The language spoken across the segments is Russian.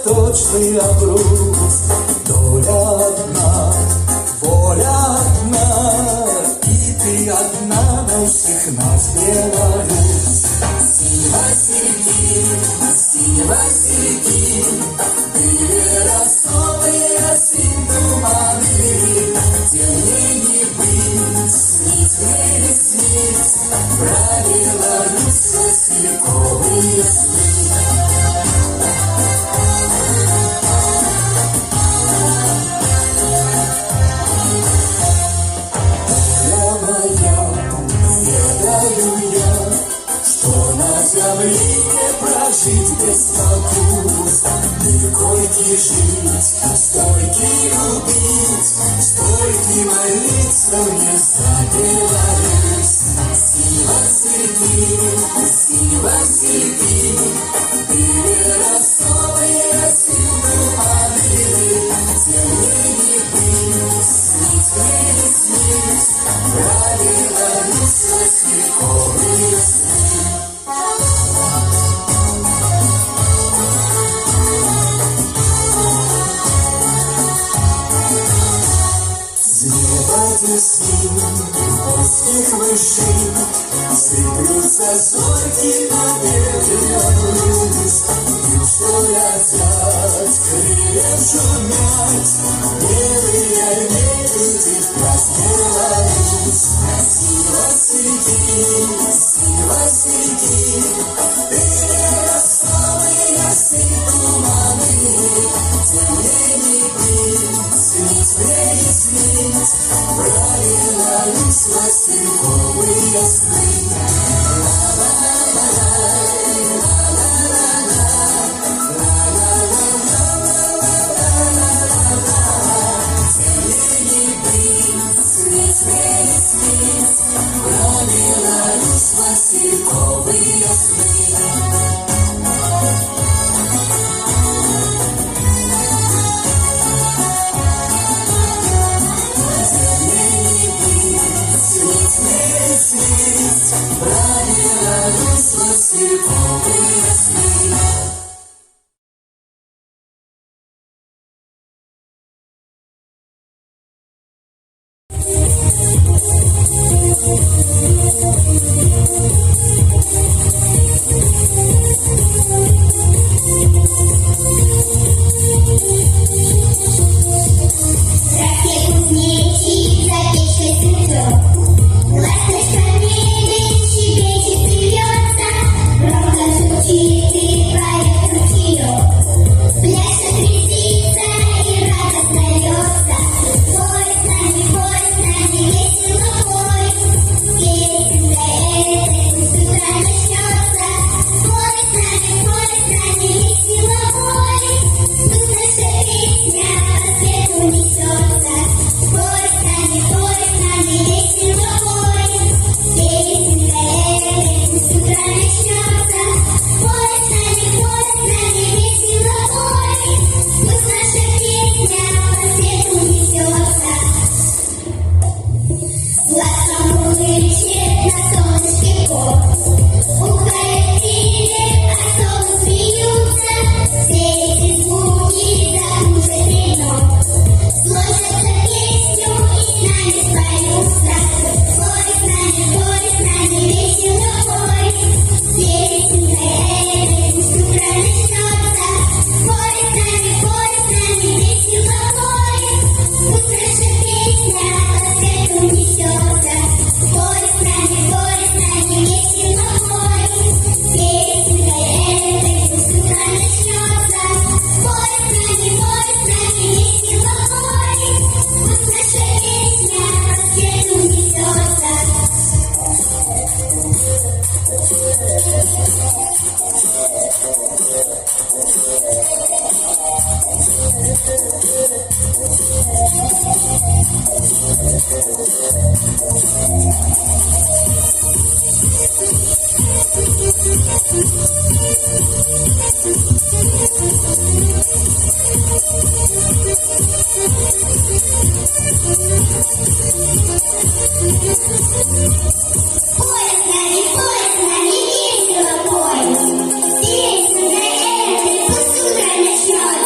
цветочный обрус. Доля одна, воля одна, и ты одна на всех нас, Беларусь. Синего середин, были росовые осень туманы, тем не быть, снить, про Беларусь васильковые сны. Не прожить без покус, горький жить, стойкий любить, стойкий молиться мне за Беларусь. Синего середин, были росовые осень туманы, тем не быть, снить, про Беларусь васильковые сны. Узких вышин сыплются зорьки на Беларусь, и что летят, крылья шумят, белые лебеди в красный Беларусь. Синего середин, были росовые осень туманы, тем не быть, снить, про Беларусь васильковые сны. Про Беларусь васильковые сны. Про Беларусь васильковые сны. Песня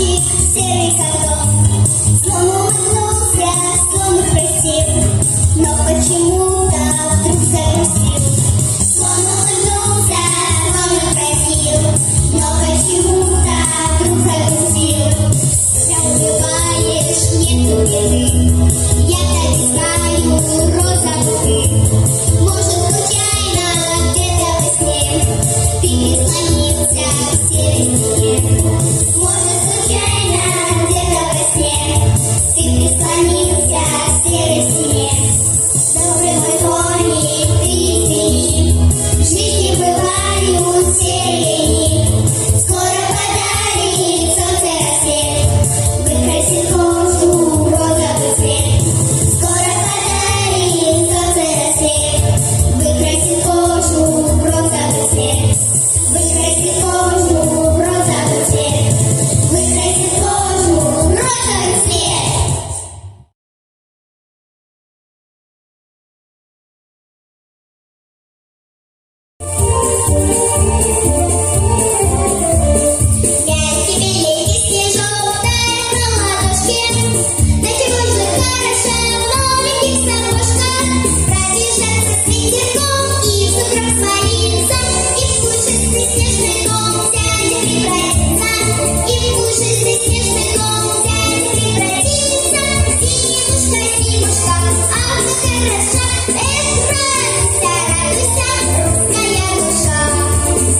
мальчик, серый котом. Слон улыбнулся, слон красив, но почему-то вдруг загрустил. Слон улыбнулся, слон красив, но почему-то вдруг загрустил. Ты улыбаешь, нету беды, я-то не знаю, розовый ты. Может, случайно где-то во сне ты прислонился к серой стене. Может, случайно где-то во сне ты прислонился к серой стене. Добрый мой коник, ты извини, в жизни бывают серые дни. Скоро подарит солнце рассвет, выкрасит кожу в розовый цвет. Скоро подарит солнце рассвет, выкрасит кожу в розовый цвет. Выкрасит кожу в розовый цвет, выкрасит кожу в розовый цвет. Я тебе листья желтая на ладошке, до чего же хороша в новеньких сапожках. Пробежаться с ветерком и в сугроб свалиться, и в пушистый снежный ком сядет превратиться, и в пушистый снежный ком сядет превратиться. Зимушка, зимушка, ах, ты хороша, эх, радуйся, радуйся, русская душа.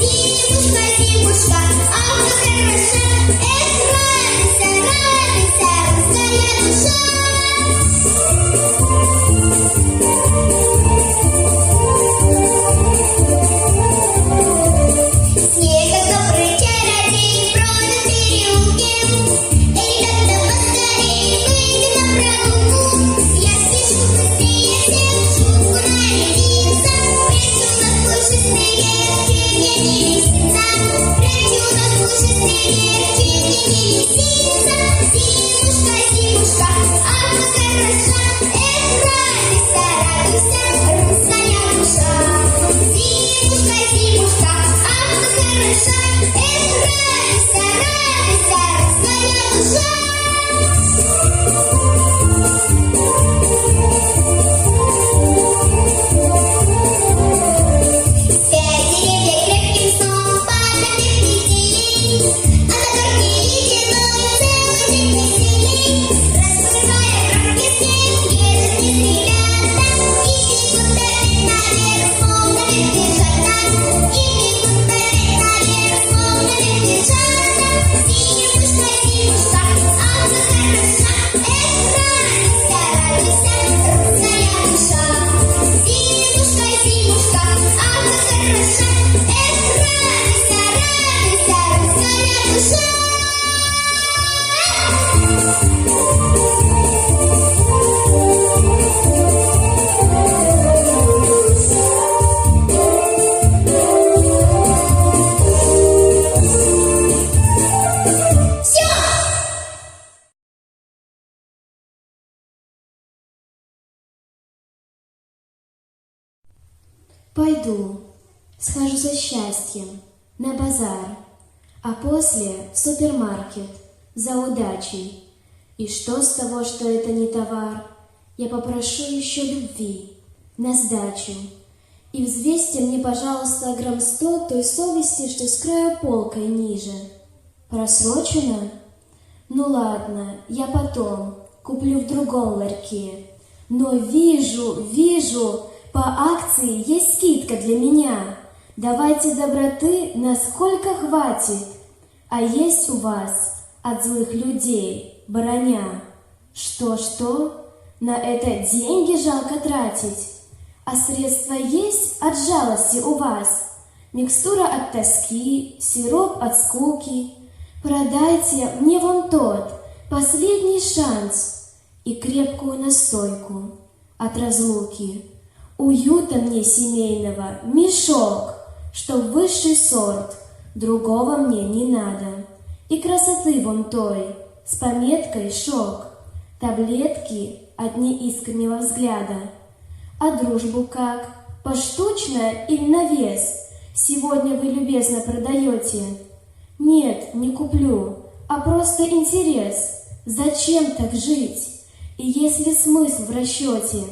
Зимушка, зимушка, ах, ты хороша, эх, радуйся, радуйся, русская душа. Снега добрый чародей бродит в переулке. Эй, ребята, поскорей, выйдем на прогулку. Я спешу быстрее всех, шутку нарядиться. Прячу нас пушистые птичьи не лисица. Прячу нас пушистые птичьи не лисица. Зимушка, зимушка, ах, ты хороша, эх, радуйся, радуйся, русская душа. Зимушка, зимушка, ах, ты хороша, эх, радуйся, радуйся, русская душа. Спят деревья крепким сном, падают листья, а на горке ледяной целый день веселей. Рассыпая крупный снег, едут из ребята, и бегут опять наверх, словно медвежата. И бегут опять наверх, словно медвежата. Зимушка, зимушка, ах, ты хороша, эх, радуйся, радуйся, русская душа. Зимушка, зимушка, ах, ты хороша, эх, радуйся, радуйся, русская душа. Все! Пойду, схожу за счастьем на базар, а после в супермаркет за удачей. И что с того, что это не товар? Я попрошу еще любви на сдачу. И взвесьте мне, пожалуйста, грамм 100 той совести, что с краю полкой ниже. Просрочено? Ну ладно, я потом куплю в другом ларьке. Но вижу, по акции есть скидка для меня. Давайте доброты, насколько хватит. А есть у вас от злых людей броня. Что? На это деньги жалко тратить. А средства есть от жалости у вас? Микстура от тоски, сироп от скуки. Продайте мне вон тот, последний шанс, и крепкую настойку от разлуки. Уюта мне семейного мешок, что высший сорт, другого мне не надо. И красоты вон той, с пометкой «шок», таблетки от неискреннего взгляда. А дружбу как? Поштучно или на вес? Сегодня вы любезно продаете? Нет, не куплю, а просто интерес. Зачем так жить? И если смысл в расчете,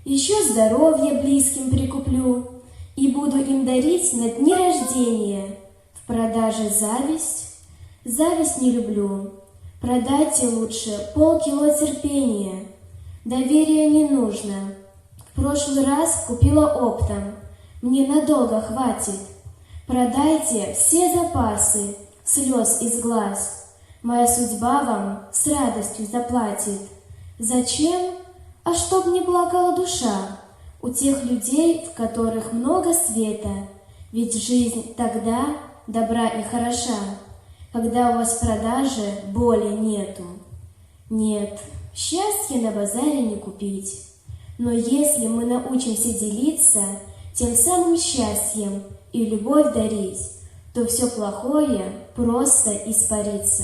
еще здоровье близким прикуплю и буду им дарить на дни рождения. В продаже зависть? Зависть не люблю. Продайте лучше полкило терпения. Доверия не нужно. В прошлый раз купила оптом. Мне надолго хватит. Продайте все запасы слез из глаз. Моя судьба вам с радостью заплатит. Зачем? А чтоб не плакала душа у тех людей, в которых много света. Ведь жизнь тогда добра и хороша, когда у вас в продаже боли нету. Нет, счастье на базаре не купить. Но если мы научимся делиться тем самым счастьем и любовь дарить, то все плохое просто испарится.